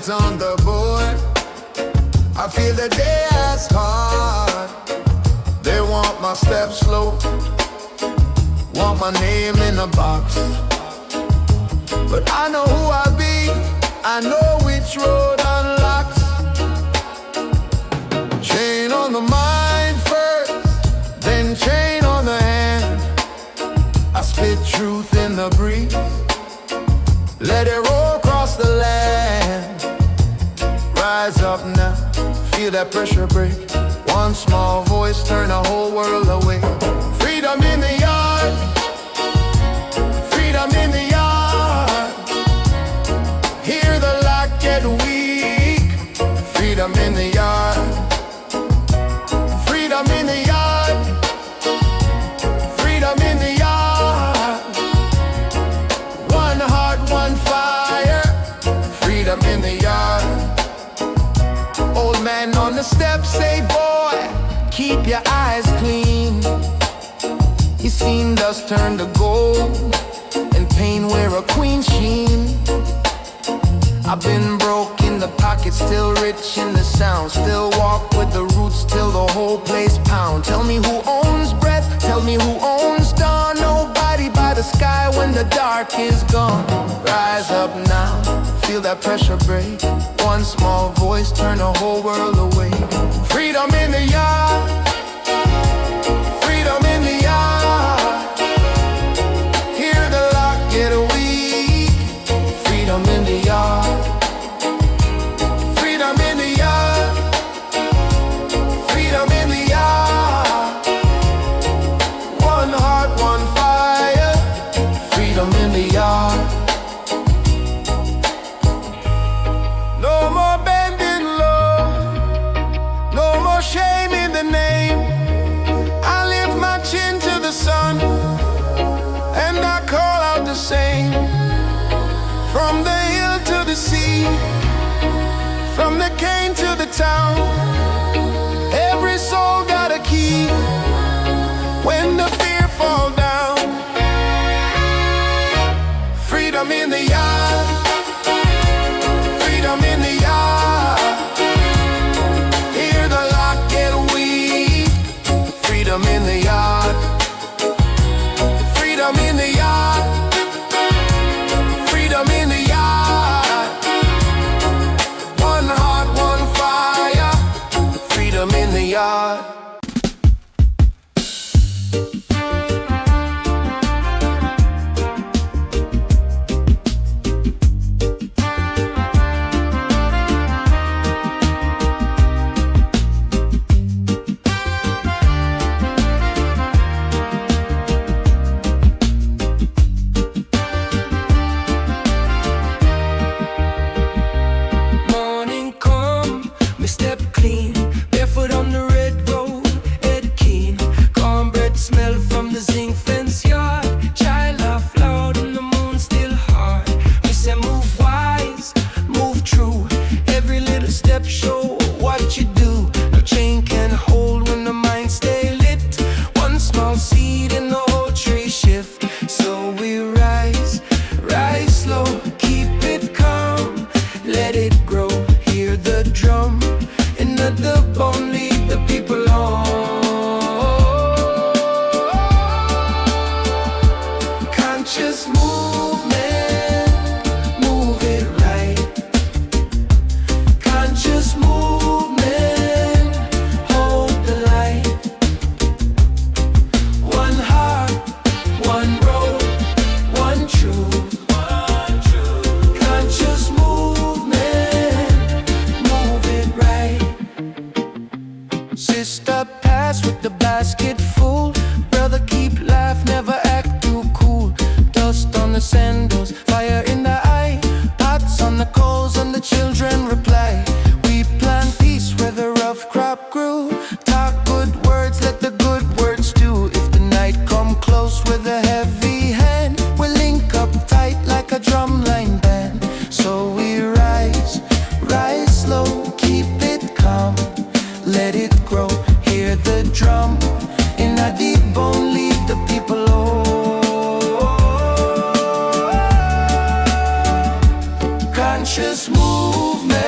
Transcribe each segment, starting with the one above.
hands on the board. I feel the day as hard. They want my steps slow, want my name in a box. But I know who I be, I know which road unlocks. Chain on the mind first, then chain on the hand. I spit truth in the breeze, let it roll across the land. Rise up now, feel that pressure break. One small voice turn the whole world away. Freedom in the yard, freedom in the yard. Hear the lock get weak. Freedom in the yard, freedom in the yard, freedom in the yard. One heart, one fire. Freedom in the yard. Old man on the steps say, boy, keep your eyes clean. You seen dust turn to gold and pain wear a queen sheen. I've been broke in the pocket, still rich in the sound. Still walk with the roots till the whole place pound. Tell me who owns breath, tell me who owns dawn. Nobody by the sky when the dark is gone. Rise up now, feel that pressure break. One small voice turn the whole world away. Freedom in the yard, freedom in the yard. Hear the lock get weak. Freedom in the yard, freedom in the yard, freedom in the yard. One heart, one fire. Freedom in the yard. No more bending low, no more shame in the name. I lift my chin to the sun and I call out the same. From the hill to the sea, from the cane to the town, every soul got a key. When the fear fall down, freedom in the yard, freedom in the yard. Hear the lock get weak. Freedom in the yard, freedom in the yard, freedom in the yard. One heart, one fire. Freedom in the yard. Morning come, me step clean, barefoot on the red road, head keen. Cornbread smell from the zinc fence yard. Child laugh loud and the moon still hard. We say move wise, move true. Every little step show what you do. No chain can hold when the mind stay lit. One small seed and the whole tree shift. So we rise, rise slow, keep it calm, let it grow. Hear the drum and let the bone lead the people on. Conscious movement, move it right. Conscious movement, hold the light. One heart, one road, one truth. Conscious movement, move it right. Sister pass with the basket full. Brother keep laugh, never act too cool. Dust on the sandals, fire in the eye. Pots on the coals and the children reply. We plant peace where the rough crop grew. Talk good words, let the good words do. If the night come close with a heavy hand, we link up tight like a drumline band. So we rise, rise slow, keep it calm, let it grow. Hear the drum in a deep bone, lead the people conscious movement.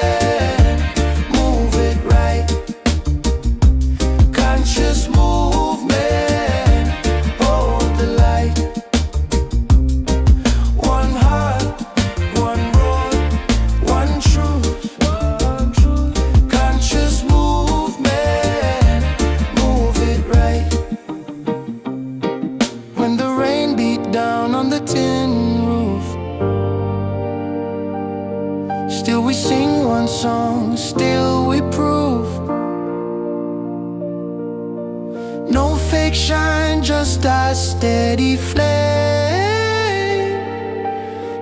Still we sing one song, still we prove. No fake shine, just a steady flame.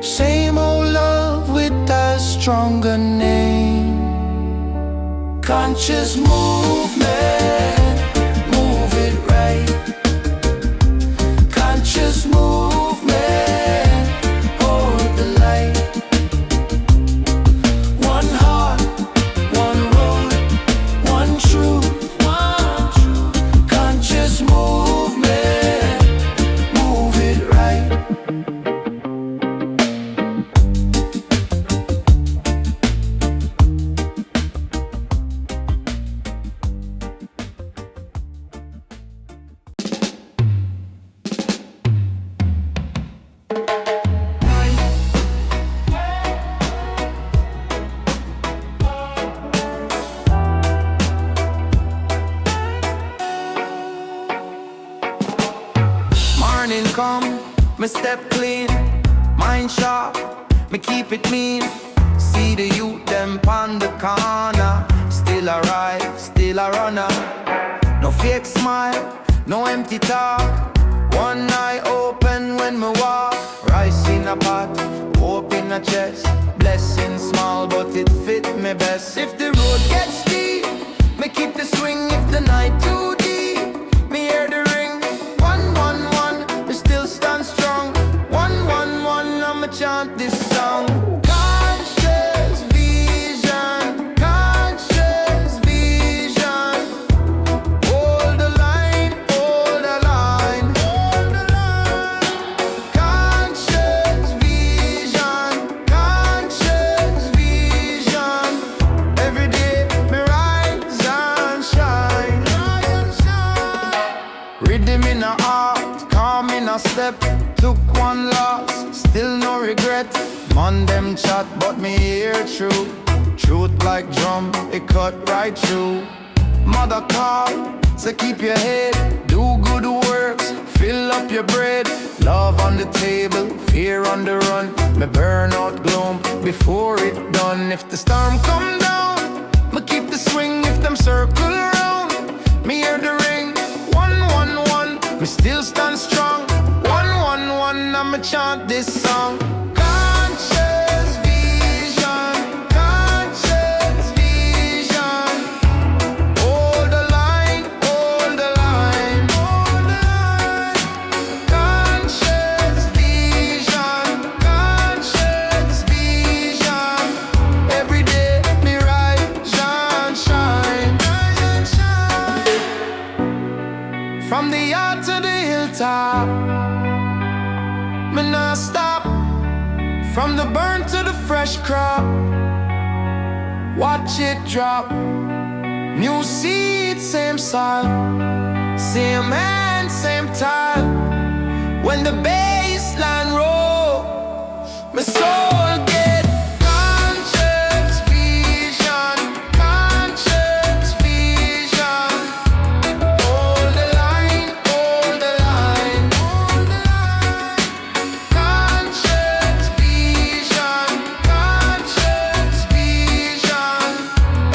Same old love with a stronger name. Conscious movement, move it right. Conscious movement, hold the light. One heart, one road, one truth. Conscious movement, move it right. Morning come, me step clean, mind sharp, me keep it mean. See the youth them pon the corner, still a ride, still a runner. No fake smile, no empty talk. One eye open when me walk. Rice in a pot, hope in a chest. Blessing small but it fit me best. If the road gets steep, me keep the swing. If the night too deep, me hear the ring. 111, me still stand strong. 111, I'ma chant this song. Conscious vision, conscious vision. Hold the line, hold the line, hold the line. Conscious vision, conscious vision. Every day me rise and shine, rise and shine. Rhythm in a heart, calm in a step. Took one loss, still no regret. Man them chat, but me hear true. Truth like drum, it cut right through. Mother call, so keep your head. Do good works, fill up your bread. Love on the table, fear on the run. Me burn out gloom before it done. If the storm come down, me keep the swing. If them circle around, me hear the ring. 111, me still stand strong. 111, I'ma chant this song. Conscious vision, conscious vision. Hold the line, hold the line, hold the line. Conscious vision, conscious vision. Every day me rise and shine, rise and shine. From the yard to the hilltop, me nah stop. From the burn to the fresh crop, watch it drop. New seed, same soil, same hand, same time. When the bassline roll, my soul get conscious vision, conscious vision. Hold the line, hold the line, hold the line. Conscious vision, conscious vision.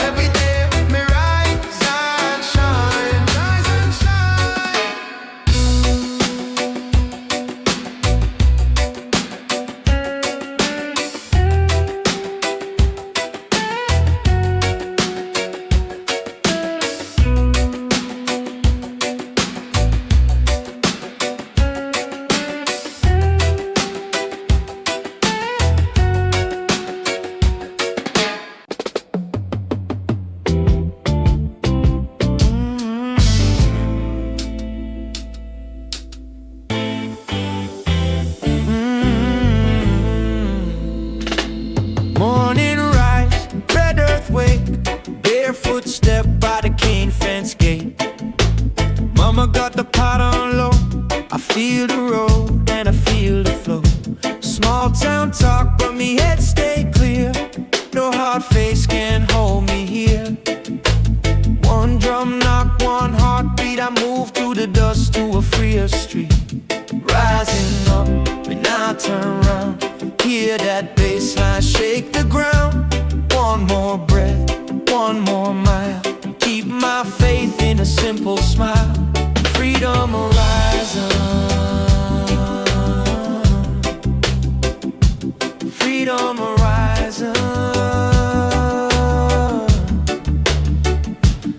Every day me rise and shine, rise and shine. Morning rise, red earth wake, barefoot step by the cane fence gate. Mama got the pot on low, I feel the road and I feel the flow. Small town talk, but me head stay clear. No hard face can hold me here. One drum knock, one heartbeat, I move through the dust to a freer street. Rising up, and I turn round, hear that bass line shake the ground. freedom horizon.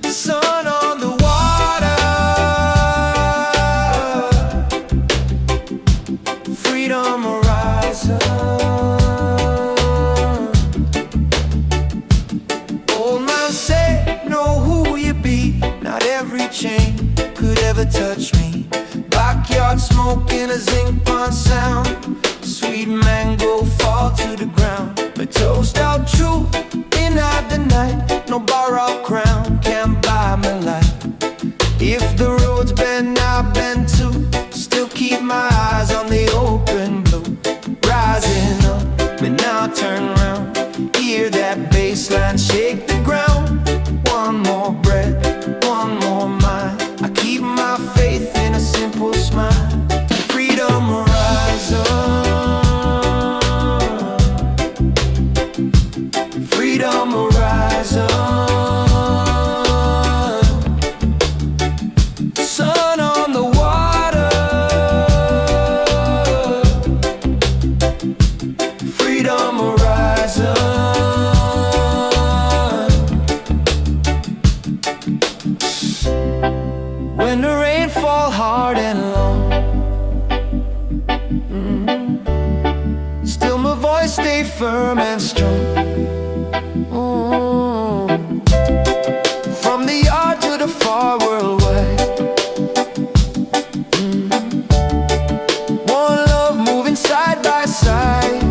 Sun on the water, freedom horizon. Old man said, know who you be. Not every chain could ever touch me. Backyard smoke in a zinc pond sound. Sweet mango fall to the ground. My toast out true in at the night. No borrowed crown can buy my life. If the road's bend, I bend too. Still keep my eyes on the open blue. Rising up, but now turn round. Hear that bass line shake the ground. One more breath, one more mind. I keep my faith in a simple smile. Freedom horizon, freedom horizon. Sun on the water, freedom horizon. When the rain fall hard and long, still my voice stay firm and strong. From the yard to the far world wide, one love moving side by side.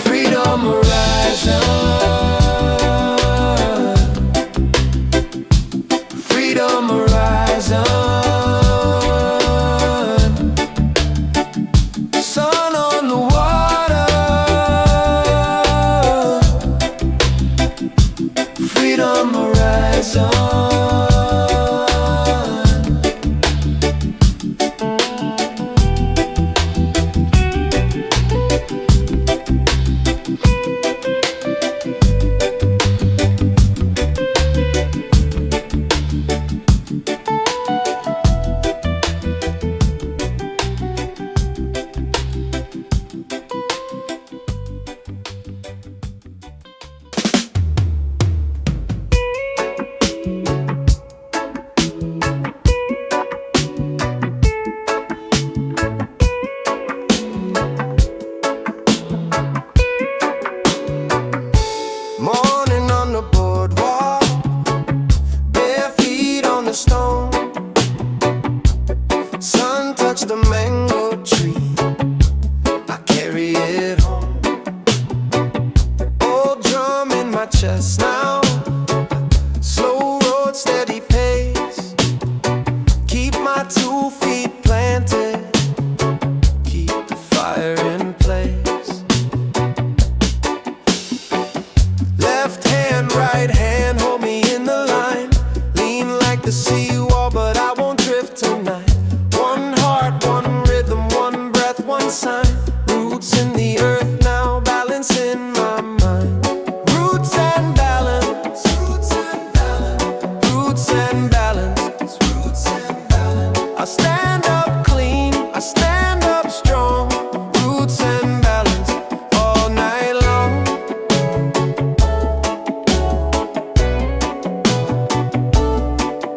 Freedom horizon, freedom horizon. Sun on the water, freedom horizon. Morning on the boardwalk, bare feet on the stone. Sun touched the mango tree, I carry it home. Old drum in my chest now, slow road, steady pace. Keep my 2 feet planted, keep the fire in place. Left hand, right hand, hold me in the line. Lean like the seawall, but I won't drift tonight. One heart, one rhythm, one breath, one sign. Roots in the earth now, balance in my mind. Roots and balance, roots and balance, roots and balance, roots and balance. I stand up clean, I stand up strong. Roots and balance all night long.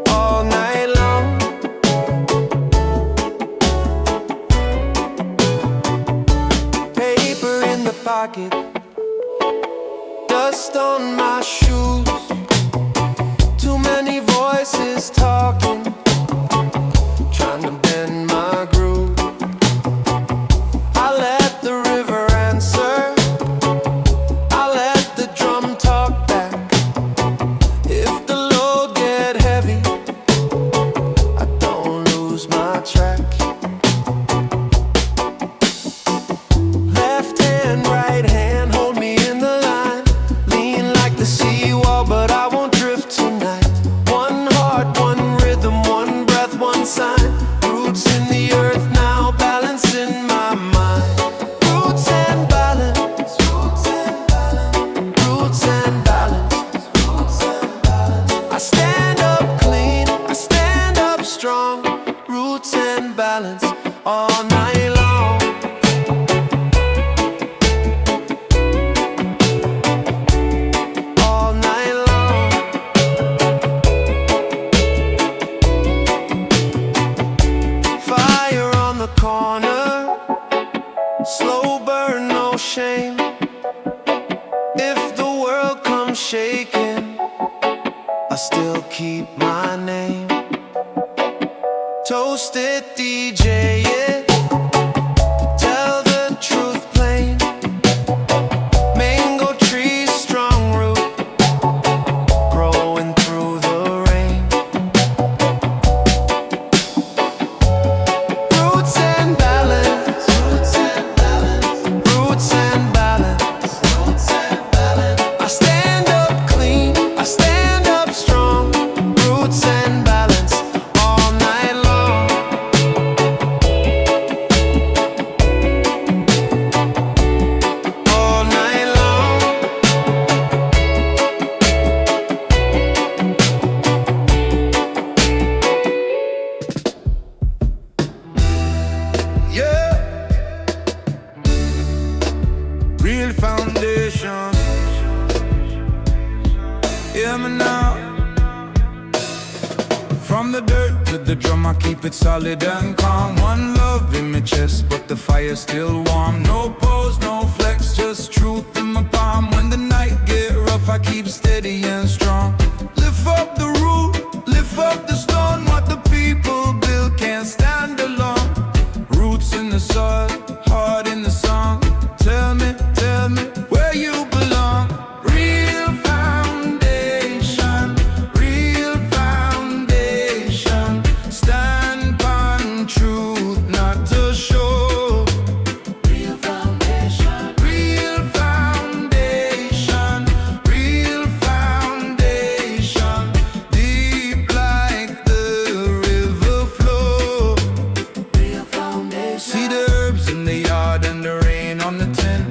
All night long. Paper in the pocket, dust on my shoes. Too many voices talking, trying to bend my groove. I let the river answer, I let the drum talk back. If the load get heavy, I don't lose my track. Left hand, right hand, hold me in the line. Lean like the seawall, but I won't drift tonight. One heart, one rhythm, one breath, one sign. Roots in the earth slow burn, no shame. If the world comes shaking, I still keep my name. Toast it, DJ, yeah. Tell the truth plain. Mango trees, strong root, growing through the rain. Roots and balance, roots and balance. I stand up clean, I stand up strong. Roots and balance all night long. All night long. Yeah. Real foundation. Hear me now. From the dirt to the drum, I keep it solid and calm. One love in my chest, but the fire's still warm. No pose, no flex, just truth in my palm. When the night get rough, I keep steady and strong. Lift up the roof, lift up the stone. What the people build can't stand alone. Roots in the soil, heart in the song. Tell me where you belong. Real foundation, real foundation. Stand on truth, not to show. Real foundation, real foundation, real foundation. Deep like the river flow. Real foundation. See the herbs in the yard and the rain on the tin.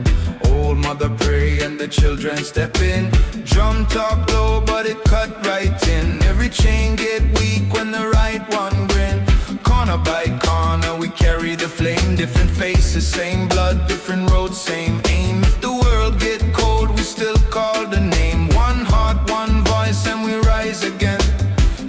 Old mother pray and the children step in. Drum talk low but it cut right in. Every chain get weak when the right one grin. Corner by corner we carry the flame. Different faces, same blood, different roads, same aim. If the world get cold we still call the name. One heart, one voice and we rise again.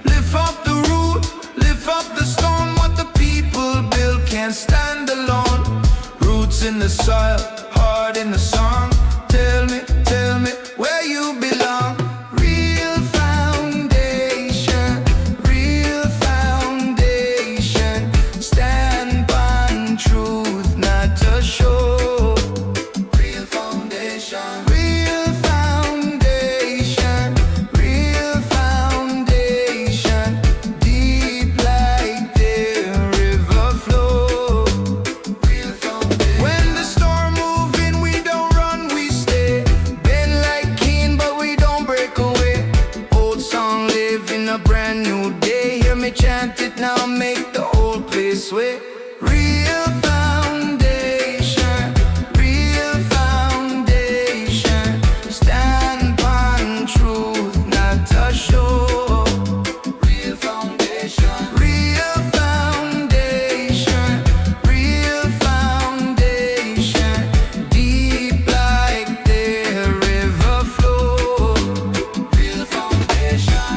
Lift up the root, lift up the stone. What the people build can't stand alone. Roots in the soil, heart in the song. Tell me where you belong. Real foundation, real foundation. Stand by truth, not to show. Real foundation, real foundation, real foundation. Deep like the river flow. Real foundation. When the storm move in, we don't run, we stay. Bend like Cain, but we don't break away. Old song live in a brand new day. Hear me chant it now, make the whole place sway. Real foundation, real foundation. Stand on truth, not to show. Real foundation, real foundation, real foundation. Deep like the river flow. Real foundation,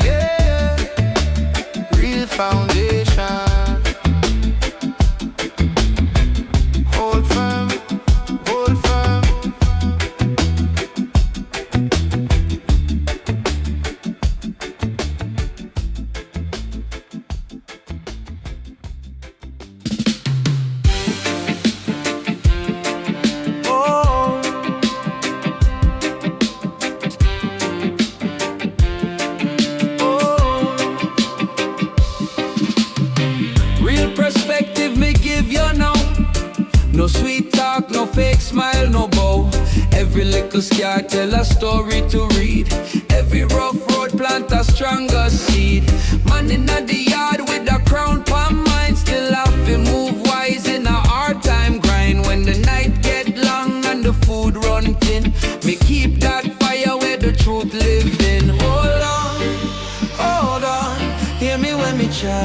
yeah. Real foundation. Hold firm, hold firm. Oh. Real perspective me give you now. No sweet talk, no fake smile, no bow. Every little scar tell a story to read. Every rough road plant a stronger seed. Man inna the yard with a crown palm mind. Still have to move wise in a hard time grind. When the night get long and the food run thin, me keep that fire where the truth live in. Hold on, hear me when me chant.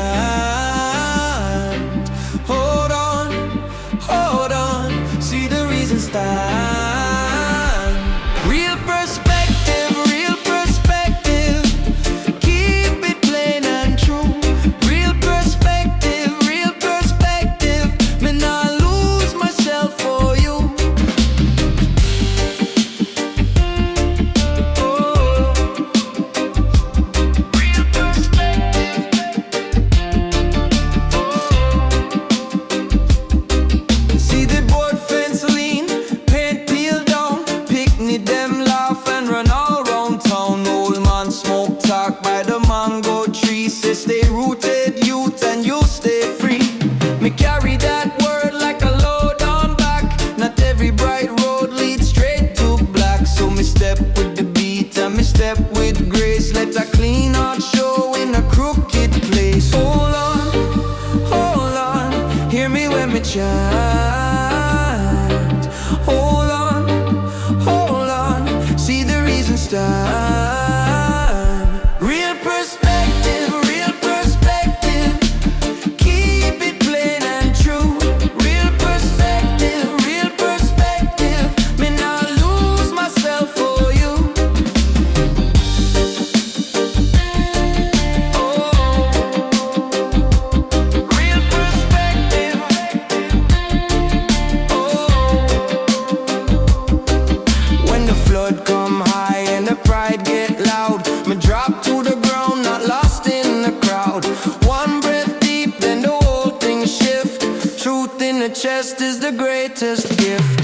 Hold on, see the reason stand. Real perspective, keep it plain and true. me chant. Hold on, see the reason stand. Real perspective, keep it plain and true. Real perspective, me not lose myself for you. Real perspective. When the flood come high and the pride get loud, me drop to the ground, not lost in the crowd. One breath deep, then the whole thing shift. Truth in the chest is the greatest gift.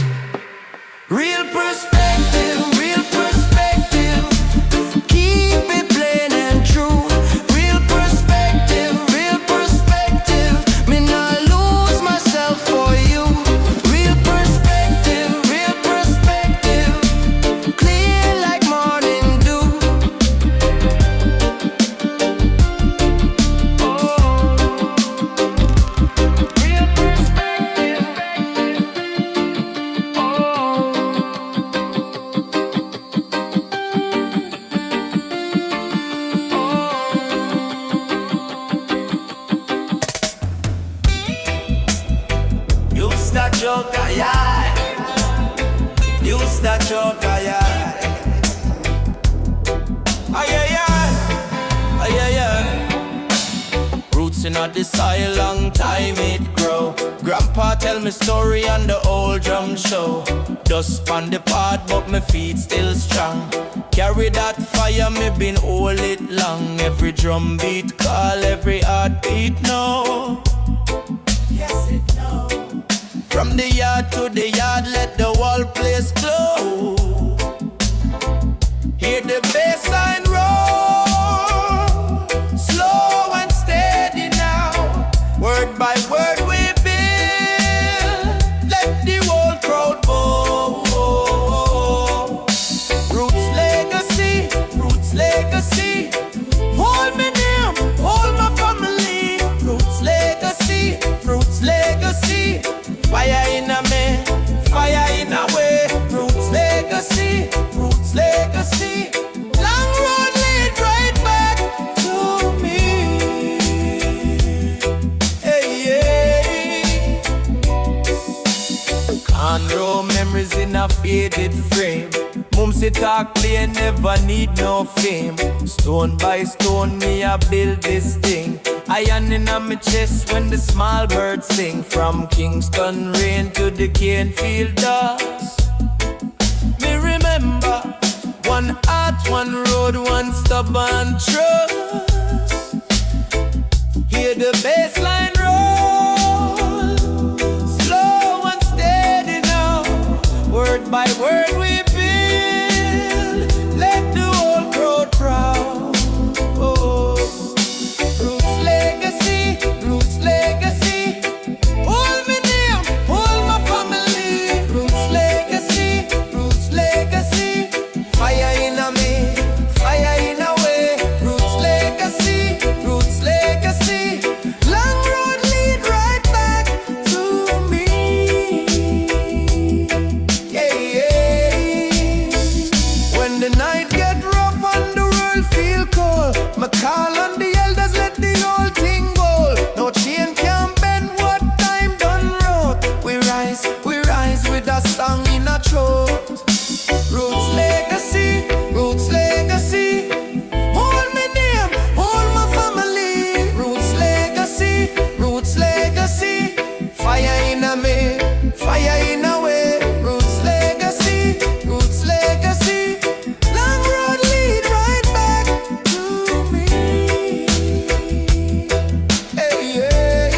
Real perspective, keep it plain and true. Real perspective, me not lose myself for you. Real perspective, clear like morning dew. Real perspective. Use that joker, yeah. Use that joker, yeah. Ay, ay, ay. Ay, ay, ay. Roots in the soil, long time it grow. Grandpa tell me story on the old drum show. Dust on the pot, but my feet still strong. Carry that fire, me been hold it long. Every drum beat call, every heartbeat know. Yes, it know. From the yard to the yard, let the whole place glow. Hear the bass line roll, slow and steady now. Word by word we build, let the whole crowd bow. Roots legacy, hold me name, hold my family. Roots legacy, fire in a me, fire in a way. Roots legacy, long road lead right back to me. Hey, yeah. Can't draw memories in a faded frame. Mumsy talk play, never need no fame. Stone by stone, me I build this thing. Iron in on my chest when the small birds sing. From Kingston rain to the Canefield dust. Me remember, one heart, one road, one stubborn trust. Hear the bass line roll, slow and steady now. Word by word we build, let the whole crowd proud. Oh. Roots legacy, hold me name, hold my family. Roots legacy, fire in a me, fire in a way. Roots legacy, long road lead right back to me. Yeah, yeah. When the night get rough and the world feel cold, my call on the elders, let the whole thing go. No chain can bend what time done wrote. We rise with a song in a throat. Roots legacy, hold me name, hold my family. Roots legacy, fire in a me, fire in a way. Roots legacy, long road lead right back to me. Hey, yeah.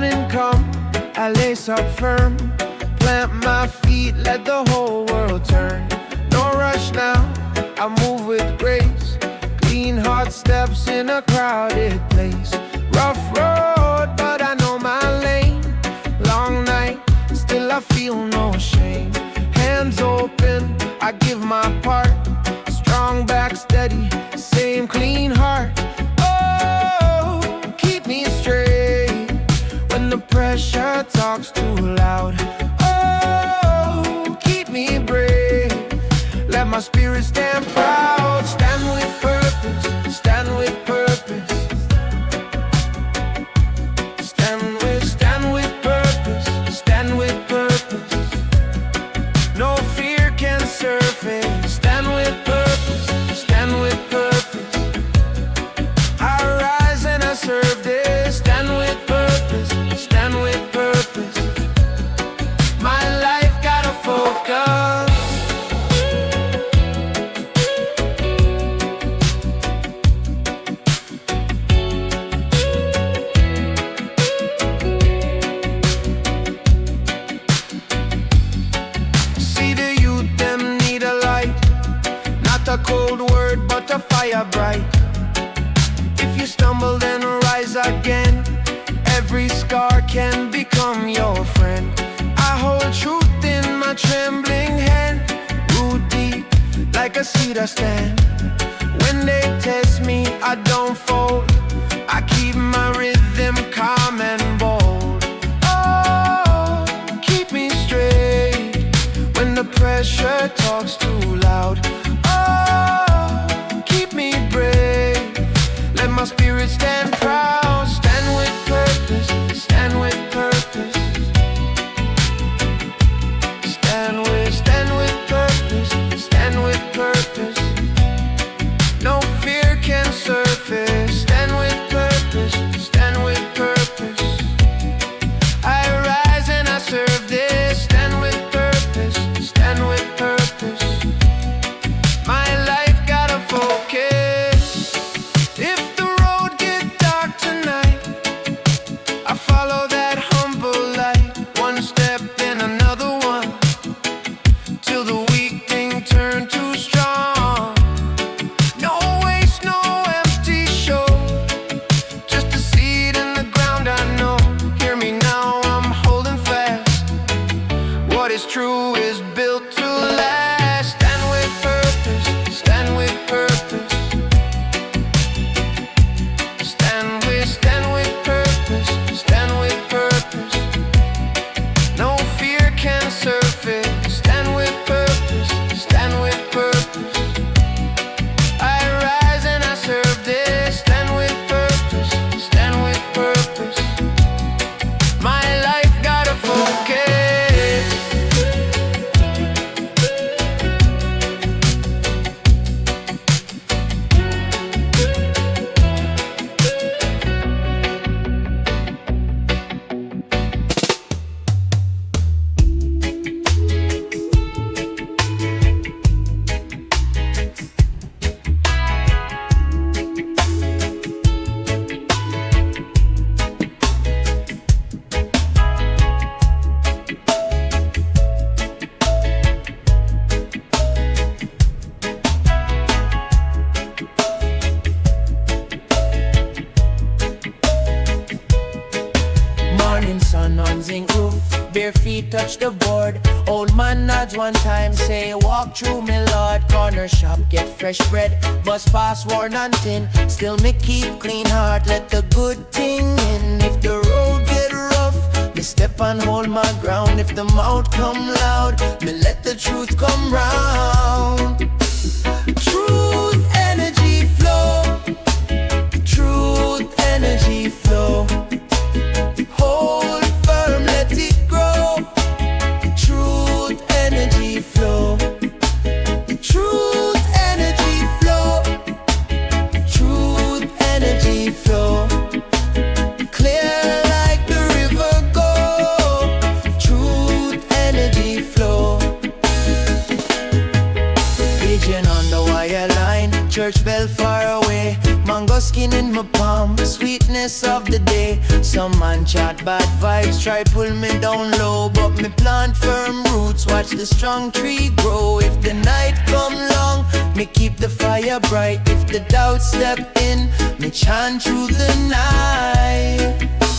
morning come, I lace up firm, plant my feet, let the whole world turn. No rush now, I move with grace, clean hard steps in a crowded place. Rough road, but I know my lane. Long night, still I feel no shame. Hands open, I give my part. Strong back steady, same clean heart. Oh, keep me straight when the pressure talks too loud. Oh, keep me brave, let my spirit stand proud. Stand with purpose, stand with purpose. Stand with purpose, stand with purpose. No fear can surface. Stand with purpose, stand with purpose. I rise and I serve this. Stand with purpose, stand with purpose. My life gotta focus. A cold word, but a fire bright. If you stumble, then rise again. Every scar can become your friend. I hold truth in my trembling hand. Root deep, like a cedar stand. When they test me, I don't fold. I keep my rhythm calm and bold. Oh, keep me straight when the pressure talks too loud. Oh, keep me brave, let my spirit stand proud. Stand with purpose, stand with purpose. Stand with purpose, stand with purpose. No fear can surface. Stand with purpose, stand with purpose. I rise and I serve this. Stand with purpose, stand with purpose. My life gotta focus. If the road get dark tonight, I follow that humble light. One step then another one, till the weak thing turn too strong. No waste, no empty show, just a seed in the ground I know. Hear me now, I'm holding fast. What is true is built to last. Stand with purpose, stand with purpose. Stand with purpose, stand with purpose. No fear can surface. Stand with purpose, stand with purpose. I rise and I serve this. Stand with purpose, stand with purpose. My life gotta focus. Morning sun on zinc roof, bare feet touch the board. Old man nods one time, say walk through me lord. Corner shop, get fresh bread, bus pass worn and tin. Still me keep clean heart, let the good thing in. If the road get rough, me step and hold my ground. If the mouth come loud, me let the truth come round. Truth energy flow, truth energy flow. Hold firm, let it grow. Truth energy flow. Truth energy flow. Truth energy flow. Clear like the river go. Truth energy flow. Pigeon on the wire line, church bell far away. Mango skin in my palm, sweetness of the day. Some man chat bad vibes, try pull me down low, but me plant firm roots, watch the strong tree grow. If the night come long, me keep the fire bright. If the doubt step in, me chant through the night.